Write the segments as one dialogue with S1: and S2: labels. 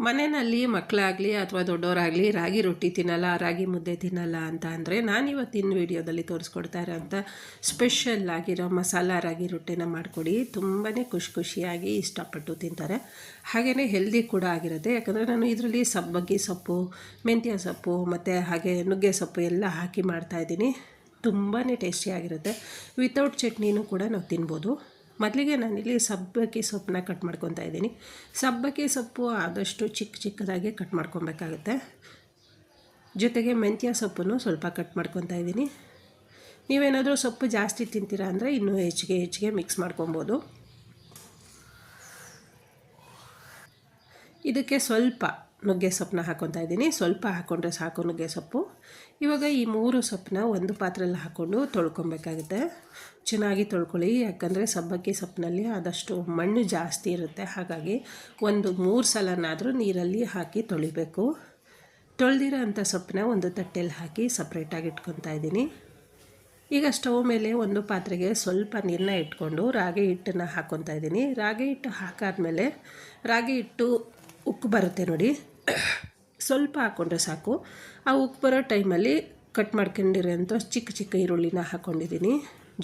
S1: ಮನೆಯಲ್ಲಿ ಮಕ್ಕಳಾಗಲಿ ಅಥವಾ ದೊಡ್ಡವರಾಗಲಿ ರಾಗಿ ರೊಟ್ಟಿ ತಿನ್ನಲ್ಲ, ರಾಗಿ ಮುದ್ದೆ ತಿನ್ನಲ್ಲ ಅಂತ ಅಂದರೆ ನಾನಿವತ್ತಿನ ವೀಡಿಯೋದಲ್ಲಿ ತೋರಿಸ್ಕೊಡ್ತಾ ಇರೋಂಥ ಸ್ಪೆಷಲ್ ಆಗಿರೋ ಮಸಾಲ ರಾಗಿ ರೊಟ್ಟಿನ ಮಾಡಿಕೊಡಿ. ತುಂಬಾ ಖುಷಿಯಾಗಿ ಇಷ್ಟಪಟ್ಟು ತಿಂತಾರೆ. ಹಾಗೆಯೇ ಹೆಲ್ದಿ ಕೂಡ ಆಗಿರುತ್ತೆ. ಯಾಕಂದರೆ ನಾನು ಇದರಲ್ಲಿ ಸಬ್ಬಕ್ಕಿ ಸೊಪ್ಪು, ಮೆಂತ್ಯ ಸೊಪ್ಪು ಮತ್ತು ಹಾಗೆ ನುಗ್ಗೆ ಸೊಪ್ಪು ಎಲ್ಲ ಹಾಕಿ ಮಾಡ್ತಾಯಿದ್ದೀನಿ. ತುಂಬಾ ಟೇಸ್ಟಿಯಾಗಿರುತ್ತೆ. ವಿತೌಟ್ ಚಟ್ನಿನೂ ಕೂಡ ನಾವು ತಿನ್ಬೋದು. ಮೊದಲಿಗೆ ನಾನಿಲ್ಲಿ ಸಬ್ಬಕ್ಕಿ ಸೊಪ್ಪನ್ನ ಕಟ್ ಮಾಡ್ಕೊತಾ ಇದ್ದೀನಿ. ಸಬ್ಬಕ್ಕಿ ಸೊಪ್ಪು ಆದಷ್ಟು ಚಿಕ್ಕದಾಗಿ ಕಟ್ ಮಾಡ್ಕೊಬೇಕಾಗುತ್ತೆ. ಜೊತೆಗೆ ಮೆಂತ್ಯ ಸೊಪ್ಪನ್ನು ಸ್ವಲ್ಪ ಕಟ್ ಮಾಡ್ಕೊತಾ ಇದ್ದೀನಿ. ನೀವೇನಾದರೂ ಸೊಪ್ಪು ಜಾಸ್ತಿ ತಿಂತೀರಾ ಅಂದರೆ ಇನ್ನೂ ಹೆಚ್ಚಿಗೆ ಮಿಕ್ಸ್ ಮಾಡ್ಕೊಬೋದು. ಇದಕ್ಕೆ ಸ್ವಲ್ಪ ನುಗ್ಗೆ ಸೊಪ್ಪನ್ನ ಹಾಕ್ಕೊತಾ ಇದ್ದೀನಿ. ಸ್ವಲ್ಪ ಹಾಕ್ಕೊಂಡ್ರೆ ಸಾಕು ನುಗ್ಗೆ ಸೊಪ್ಪು. ಇವಾಗ ಈ 3 ಸೊಪ್ಪನ್ನ ಒಂದು ಪಾತ್ರೆಯಲ್ಲಿ ಹಾಕ್ಕೊಂಡು ತೊಳ್ಕೊಬೇಕಾಗುತ್ತೆ. ಚೆನ್ನಾಗಿ ತೊಳ್ಕೊಳ್ಳಿ. ಯಾಕಂದರೆ ಸಬ್ಬಕ್ಕಿ ಸೊಪ್ಪಿನಲ್ಲಿ ಆದಷ್ಟು ಮಣ್ಣು ಜಾಸ್ತಿ ಇರುತ್ತೆ. ಹಾಗಾಗಿ 3 ಸಲನಾದರೂ ನೀರಲ್ಲಿ ಹಾಕಿ ತೊಳಿಬೇಕು. ತೊಳೆದಿರೋ ಅಂಥ ಸೊಪ್ಪನ್ನ ಒಂದು ತಟ್ಟೆಯಲ್ಲಿ ಹಾಕಿ ಸಪ್ರೇಟಾಗಿ ಇಟ್ಕೊತಾ ಇದ್ದೀನಿ. ಈಗ ಸ್ಟವ್ ಮೇಲೆ ಒಂದು ಪಾತ್ರೆಗೆ ಸ್ವಲ್ಪ ನೀರನ್ನ ಇಟ್ಕೊಂಡು ರಾಗಿ ಹಿಟ್ಟನ್ನು ಹಾಕ್ಕೊತಾ ಇದ್ದೀನಿ. ರಾಗಿ ಹಿಟ್ಟು ಹಾಕಾದ್ಮೇಲೆ ರಾಗಿ ಹಿಟ್ಟು ಉಕ್ಕು ಬರುತ್ತೆ ನೋಡಿ, ಸ್ವಲ್ಪ ಹಾಕ್ಕೊಂಡ್ರೆ ಸಾಕು. ಆ ಉಕ್ಕು ಬರೋ ಟೈಮಲ್ಲಿ ಕಟ್ ಮಾಡ್ಕೊಂಡಿರೋಂಥ ಚಿಕ್ಕ ಈರುಳ್ಳಿನ ಹಾಕ್ಕೊಂಡಿದ್ದೀನಿ.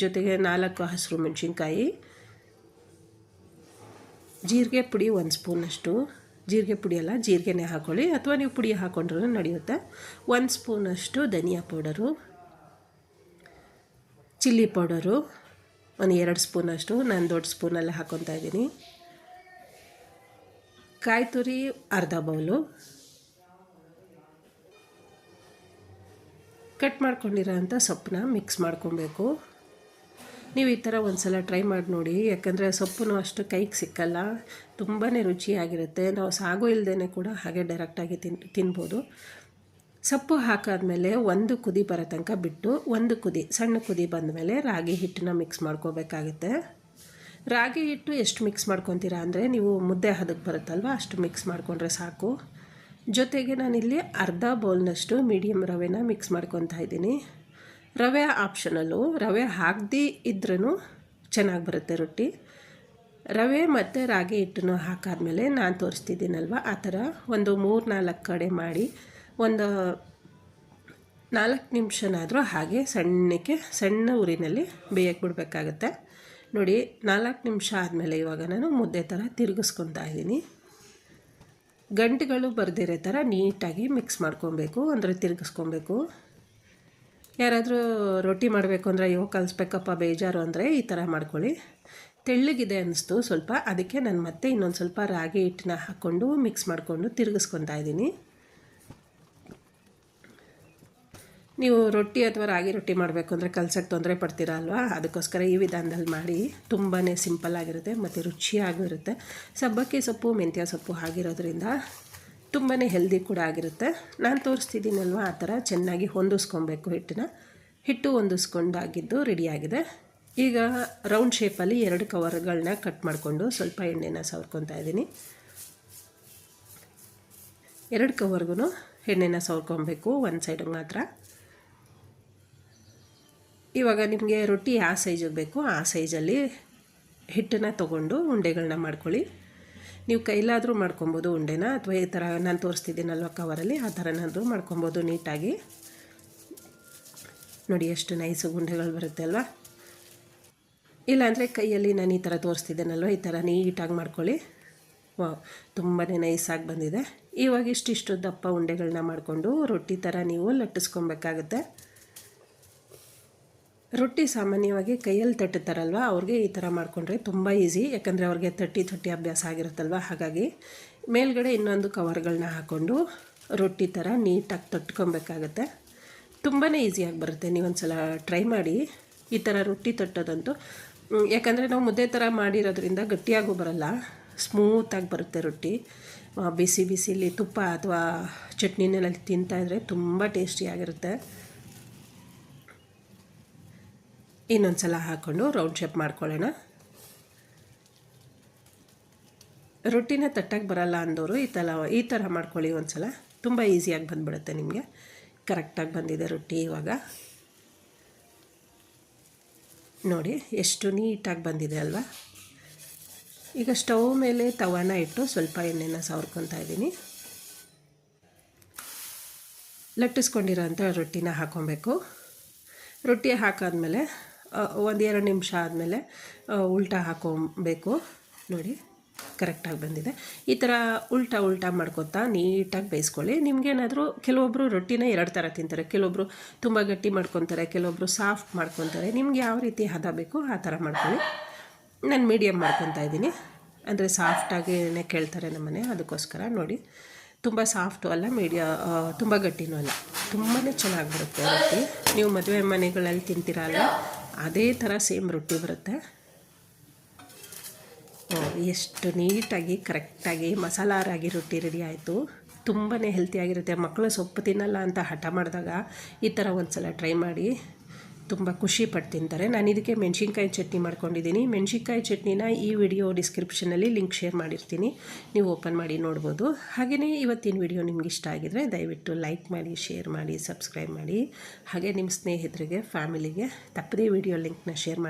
S1: ಜೊತೆಗೆ 4 ಹಸಿರು ಮೆಣಸಿನ್ಕಾಯಿ, ಜೀರಿಗೆ ಪುಡಿ 1 ಸ್ಪೂನಷ್ಟು, ಜೀರಿಗೆ ಪುಡಿ ಅಲ್ಲ ಜೀರಿಗೆನೇ ಹಾಕ್ಕೊಳ್ಳಿ, ಅಥವಾ ನೀವು ಪುಡಿ ಹಾಕ್ಕೊಂಡ್ರೂ ನಡೆಯುತ್ತೆ. 1 ಸ್ಪೂನಷ್ಟು ಧನಿಯಾ ಪೌಡರು, ಚಿಲ್ಲಿ ಪೌಡರು 2 ಸ್ಪೂನಷ್ಟು, ನಾನು ದೊಡ್ಡ ಸ್ಪೂನಲ್ಲಿ ಹಾಕ್ಕೊತಾ ಇದ್ದೀನಿ. ಕಾಯಿ ತುರಿ ಅರ್ಧ ಬೌಲು, ಕಟ್ ಮಾಡ್ಕೊಂಡಿರೋ ಅಂಥ ಸೊಪ್ಪನ್ನ ಮಿಕ್ಸ್ ಮಾಡ್ಕೊಬೇಕು. ನೀವು ಈ ಥರ ಒಂದು ಸಲ ಟ್ರೈ ಮಾಡಿ ನೋಡಿ. ಯಾಕಂದರೆ ಸೊಪ್ಪು ಅಷ್ಟು ಕೈಗೆ ಸಿಕ್ಕಲ್ಲ, ತುಂಬಾ ರುಚಿಯಾಗಿರುತ್ತೆ. ನಾವು ಸಾಗು ಇಲ್ಲದೇ ಕೂಡ ಹಾಗೆ ಡೈರೆಕ್ಟಾಗಿ ತಿನ್ಬೋದು. ಸೊಪ್ಪು ಹಾಕಾದ್ಮೇಲೆ 1 ಕುದಿ ಬರೋ ತನಕ ಬಿಟ್ಟು, 1 ಸಣ್ಣ ಕುದಿ ಬಂದಮೇಲೆ ರಾಗಿ ಹಿಟ್ಟನ್ನ ಮಿಕ್ಸ್ ಮಾಡ್ಕೋಬೇಕಾಗುತ್ತೆ. ರಾಗಿ ಹಿಟ್ಟು ಎಷ್ಟು ಮಿಕ್ಸ್ ಮಾಡ್ಕೊತೀರಾ ಅಂದರೆ ನೀವು ಮುದ್ದೆ ಹದಕ್ಕೆ ಬರುತ್ತಲ್ವ ಅಷ್ಟು ಮಿಕ್ಸ್ ಮಾಡಿಕೊಂಡ್ರೆ ಸಾಕು. ಜೊತೆಗೆ ನಾನಿಲ್ಲಿ ಅರ್ಧ ಬೌಲ್ನಷ್ಟು ಮೀಡಿಯಮ್ ರವೆನ ಮಿಕ್ಸ್ ಮಾಡ್ಕೊತಾ ಇದ್ದೀನಿ. ರವೆ ಆಪ್ಷನಲ್ಲು, ರವೆ ಹಾಕದೇ ಇದ್ರೂ ಚೆನ್ನಾಗಿ ಬರುತ್ತೆ ರೊಟ್ಟಿ. ರವೆ ಮತ್ತು ರಾಗಿ ಹಿಟ್ಟನ್ನು ಹಾಕಾದ್ಮೇಲೆ ನಾನು ತೋರಿಸ್ತಿದ್ದೀನಲ್ವ ಆ ಥರ ಒಂದು 3-4 ಕಡೆ ಮಾಡಿ ಒಂದು 4 ನಿಮಿಷನಾದರೂ ಹಾಗೆ ಸಣ್ಣ ಉರಿನಲ್ಲಿ ಬೇಯಕ್ಕೆ ಬಿಡಬೇಕಾಗತ್ತೆ. ನೋಡಿ 4 ನಿಮಿಷ ಆದಮೇಲೆ ಇವಾಗ ನಾನು ಮುದ್ದೆ ಥರ ತಿರುಗಿಸ್ಕೊತಾ ಇದ್ದೀನಿ. ಗಂಟುಗಳು ಬರ್ದಿರೋ ಥರ ನೀಟಾಗಿ ಮಿಕ್ಸ್ ಮಾಡ್ಕೊಬೇಕು, ಅಂದರೆ ತಿರುಗಿಸ್ಕೊಬೇಕು. ಯಾರಾದರೂ ರೊಟ್ಟಿ ಮಾಡಬೇಕು ಅಂದರೆ ಅಯ್ಯೋ ಕಲಿಸ್ಬೇಕಪ್ಪ ಬೇಜಾರು ಅಂದರೆ ಈ ಥರ ಮಾಡ್ಕೊಳ್ಳಿ. ತೆಳ್ಳಗಿದೆ ಅನ್ನಿಸ್ತು ಸ್ವಲ್ಪ, ಅದಕ್ಕೆ ನಾನು ಮತ್ತೆ ಇನ್ನೊಂದು ಸ್ವಲ್ಪ ರಾಗಿ ಹಿಟ್ಟನ್ನ ಹಾಕ್ಕೊಂಡು ಮಿಕ್ಸ್ ಮಾಡಿಕೊಂಡು ತಿರುಗಿಸ್ಕೊತಾ ಇದ್ದೀನಿ. ನೀವು ರೊಟ್ಟಿ ಅಥವಾ ರಾಗಿ ರೊಟ್ಟಿ ಮಾಡಬೇಕು ಅಂದರೆ ಕಲ್ಸಕ್ಕೆ ತೊಂದರೆ ಪಡ್ತೀರಾ ಅಲ್ವಾ, ಅದಕ್ಕೋಸ್ಕರ ಈ ವಿಧಾನದಲ್ಲಿ ಮಾಡಿ. ತುಂಬಾ ಸಿಂಪಲ್ಲಾಗಿರುತ್ತೆ ಮತ್ತು ರುಚಿಯಾಗಿರುತ್ತೆ. ಸಬ್ಬಕ್ಕಿ ಸೊಪ್ಪು ಮೆಂತ್ಯ ಸೊಪ್ಪು ಆಗಿರೋದ್ರಿಂದ ತುಂಬಾ ಹೆಲ್ದಿ ಕೂಡ ಆಗಿರುತ್ತೆ. ನಾನು ತೋರಿಸ್ತಿದ್ದೀನಲ್ವ ಆ ಥರ ಚೆನ್ನಾಗಿ ಹೊಂದಿಸ್ಕೊಬೇಕು ಹಿಟ್ಟು ಹೊಂದಿಸ್ಕೊಂಡಾಗಿದ್ದು ರೆಡಿಯಾಗಿದೆ. ಈಗ ರೌಂಡ್ ಶೇಪಲ್ಲಿ 2 ಕವರ್ಗಳನ್ನ ಕಟ್ ಮಾಡಿಕೊಂಡು ಸ್ವಲ್ಪ ಎಣ್ಣೆನ ಸವರ್ಕೊತಾ ಇದ್ದೀನಿ. 2 ಕವರ್ಗೂ ಎಣ್ಣೆನ ಸವರ್ಕೊಬೇಕು, ಒಂದು ಸೈಡಿಗೆ ಮಾತ್ರ. ಇವಾಗ ನಿಮಗೆ ರೊಟ್ಟಿ ಯಾವ ಸೈಜಿಗೆ ಬೇಕೋ ಆ ಸೈಜಲ್ಲಿ ಹಿಟ್ಟನ್ನು ತೊಗೊಂಡು ಉಂಡೆಗಳನ್ನ ಮಾಡ್ಕೊಳ್ಳಿ. ನೀವು ಕೈಲಾದರೂ ಮಾಡ್ಕೊಬೋದು ಉಂಡೆನ, ಅಥವಾ ಈ ಥರ ನಾನು ತೋರಿಸ್ತಿದ್ದೀನಲ್ವ ಕವರಲ್ಲಿ ಆ ಥರನಾದರೂ ಮಾಡ್ಕೊಬೋದು ನೀಟಾಗಿ. ನೋಡಿ ಎಷ್ಟು ನೈಸು ಉಂಡೆಗಳು ಬರುತ್ತೆ ಅಲ್ವಾ. ಇಲ್ಲಾಂದರೆ ಕೈಯಲ್ಲಿ ನಾನು ಈ ಥರ ತೋರಿಸ್ತಿದ್ದೇನಲ್ವ ಈ ಥರ ನೀಟಾಗಿ ಮಾಡ್ಕೊಳ್ಳಿ. ತುಂಬಾ ನೈಸಾಗಿ ಬಂದಿದೆ. ಇವಾಗ ಇಷ್ಟಿಷ್ಟು ದಪ್ಪ ಉಂಡೆಗಳನ್ನ ಮಾಡಿಕೊಂಡು ರೊಟ್ಟಿ ಥರ ನೀವು ಲಟ್ಟಿಸ್ಕೊಬೇಕಾಗುತ್ತೆ. ರೊಟ್ಟಿ ಸಾಮಾನ್ಯವಾಗಿ ಕೈಯಲ್ಲಿ ತಟ್ಟುತ್ತಾರಲ್ವ ಅವ್ರಿಗೆ ಈ ಥರ ಮಾಡಿಕೊಂಡ್ರೆ ತುಂಬ ಈಸಿ. ಯಾಕಂದರೆ ಅವ್ರಿಗೆ ತಟ್ಟಿ ಅಭ್ಯಾಸ ಆಗಿರುತ್ತಲ್ವ, ಹಾಗಾಗಿ ಮೇಲ್ಗಡೆ ಇನ್ನೊಂದು ಕವರ್ಗಳನ್ನ ಹಾಕ್ಕೊಂಡು ರೊಟ್ಟಿ ಥರ ನೀಟಾಗಿ ತಟ್ಕೊಬೇಕಾಗತ್ತೆ. ತುಂಬಾ ಈಸಿಯಾಗಿ ಬರುತ್ತೆ. ನೀವೊಂದು ಸಲ ಟ್ರೈ ಮಾಡಿ ಈ ಥರ ರೊಟ್ಟಿ ತಟ್ಟೋದಂತೂ. ಯಾಕಂದರೆ ನಾವು ಮುದ್ದೆ ಥರ ಮಾಡಿರೋದ್ರಿಂದ ಗಟ್ಟಿಯಾಗೂ ಬರಲ್ಲ, ಸ್ಮೂತಾಗಿ ಬರುತ್ತೆ ರೊಟ್ಟಿ. ಬಿಸಿಲಿ ತುಪ್ಪ ಅಥವಾ ಚಟ್ನಿನಲ್ಲಿ ತಿಂತಾಯಿದ್ರೆ ತುಂಬ ಟೇಸ್ಟಿಯಾಗಿರುತ್ತೆ. ಇನ್ನೊಂದು ಸಲ ಹಾಕ್ಕೊಂಡು ರೌಂಡ್ ಶೇಪ್ ಮಾಡ್ಕೊಳ್ಳೋಣ. ರೊಟ್ಟಿನ ತಟ್ಟಕ್ಕೆ ಬರಲ್ಲ ಅಂದವರು ಈ ಥರ ಮಾಡ್ಕೊಳ್ಳಿ ಒಂದು ಸಲ, ತುಂಬ ಈಸಿಯಾಗಿ ಬಂದುಬಿಡುತ್ತೆ ನಿಮಗೆ. ಕರೆಕ್ಟಾಗಿ ಬಂದಿದೆ ರೊಟ್ಟಿ ಇವಾಗ. ನೋಡಿ ಎಷ್ಟು ನೀಟಾಗಿ ಬಂದಿದೆ ಅಲ್ವಾ. ಈಗ ಸ್ಟವ್ ಮೇಲೆ ತವಾನ ಇಟ್ಟು ಸ್ವಲ್ಪ ಎಣ್ಣೆನ ಸವರ್ಕೊತಾ ಇದ್ದೀನಿ. ಲಟ್ಟಿಸ್ಕೊಂಡಿರೋಂಥ ರೊಟ್ಟಿನ ಹಾಕ್ಕೊಬೇಕು. ರೊಟ್ಟಿ ಹಾಕಾದ್ಮೇಲೆ 1-2 ನಿಮಿಷ ಆದಮೇಲೆ ಉಲ್ಟಾ ಹಾಕ್ಕೊಬೇಕು. ನೋಡಿ ಕರೆಕ್ಟಾಗಿ ಬಂದಿದೆ. ಈ ಥರ ಉಲ್ಟಾ ಮಾಡ್ಕೊತಾ ನೀಟಾಗಿ ಬೇಯಿಸ್ಕೊಳ್ಳಿ. ನಿಮಗೇನಾದರೂ ಕೆಲವೊಬ್ಬರು ರೊಟ್ಟಿನ 2 ಥರ ತಿಂತಾರೆ. ಕೆಲವೊಬ್ಬರು ತುಂಬ ಗಟ್ಟಿ ಮಾಡ್ಕೊತಾರೆ, ಕೆಲವೊಬ್ಬರು ಸಾಫ್ಟ್ ಮಾಡ್ಕೊತಾರೆ. ನಿಮ್ಗೆ ಯಾವ ರೀತಿ ಹದ ಬೇಕು ಆ ಥರ ಮಾಡ್ಕೊಳ್ಳಿ. ನಾನು ಮೀಡಿಯಮ್ ಮಾಡ್ಕೊತಾ ಇದ್ದೀನಿ. ಅಂದರೆ ಸಾಫ್ಟಾಗಿಯೇ ಕೇಳ್ತಾರೆ ನಮ್ಮನೆ, ಅದಕ್ಕೋಸ್ಕರ ನೋಡಿ. ತುಂಬ ಸಾಫ್ಟು ಅಲ್ಲ, ತುಂಬ ಗಟ್ಟಿನೂ ಅಲ್ಲ, ತುಂಬಾ ಚೆನ್ನಾಗಿ ಬರುತ್ತೆ ರೊಟ್ಟಿ. ನೀವು ಮದುವೆ ಮನೆಗಳಲ್ಲಿ ತಿಂತೀರಲ್ಲ ಅದೇ ಥರ ಸೇಮ್ ರೊಟ್ಟಿ ಬರುತ್ತೆ. ಎಷ್ಟು ನೀಟಾಗಿ ಕರೆಕ್ಟಾಗಿ ಮಸಾಲ ರಾಗಿ ರೊಟ್ಟಿ ರೆಡಿ ಆಯಿತು. ತುಂಬಾ ಹೆಲ್ತಿಯಾಗಿರುತ್ತೆ. ಮಕ್ಕಳು ಸೊಪ್ಪು ತಿನ್ನಲ್ಲ ಅಂತ ಹಠ ಮಾಡಿದಾಗ ಈ ಥರ ಒಂದು ಸಲ ಟ್ರೈ ಮಾಡಿ, ತುಂಬ ಖುಷಿ ಪಟ್ಟು ತಿಂತಾರೆ. ನಾನು ಇದಕ್ಕೆ ಮೆಣಸಿನ್ಕಾಯಿ ಚಟ್ನಿ ಮಾಡ್ಕೊಂಡಿದ್ದೀನಿ. ಮೆಣಸಿನ್ಕಾಯಿ ಚಟ್ನಿನ ಈ ವಿಡಿಯೋ ಡಿಸ್ಕ್ರಿಪ್ಷನಲ್ಲಿ ಲಿಂಕ್ ಶೇರ್ ಮಾಡಿರ್ತೀನಿ, ನೀವು ಓಪನ್ ಮಾಡಿ ನೋಡ್ಬೋದು. ಹಾಗೆಯೇ ಇವತ್ತಿನ ವಿಡಿಯೋ ನಿಮ್ಗೆ ಇಷ್ಟ ಆಗಿದರೆ ದಯವಿಟ್ಟು ಲೈಕ್ ಮಾಡಿ, ಶೇರ್ ಮಾಡಿ, ಸಬ್ಸ್ಕ್ರೈಬ್ ಮಾಡಿ. ಹಾಗೆ ನಿಮ್ಮ ಸ್ನೇಹಿತರಿಗೆ, ಫ್ಯಾಮಿಲಿಗೆ ತಪ್ಪದೇ ವಿಡಿಯೋ ಲಿಂಕ್ನ ಶೇರ್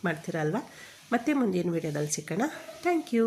S1: ಮಾಡ್ತೀರಲ್ವ. ಮತ್ತೆ ಮುಂದಿನ ವಿಡಿಯೋದಲ್ಲಿ ಸಿಗೋಣ. Thank you.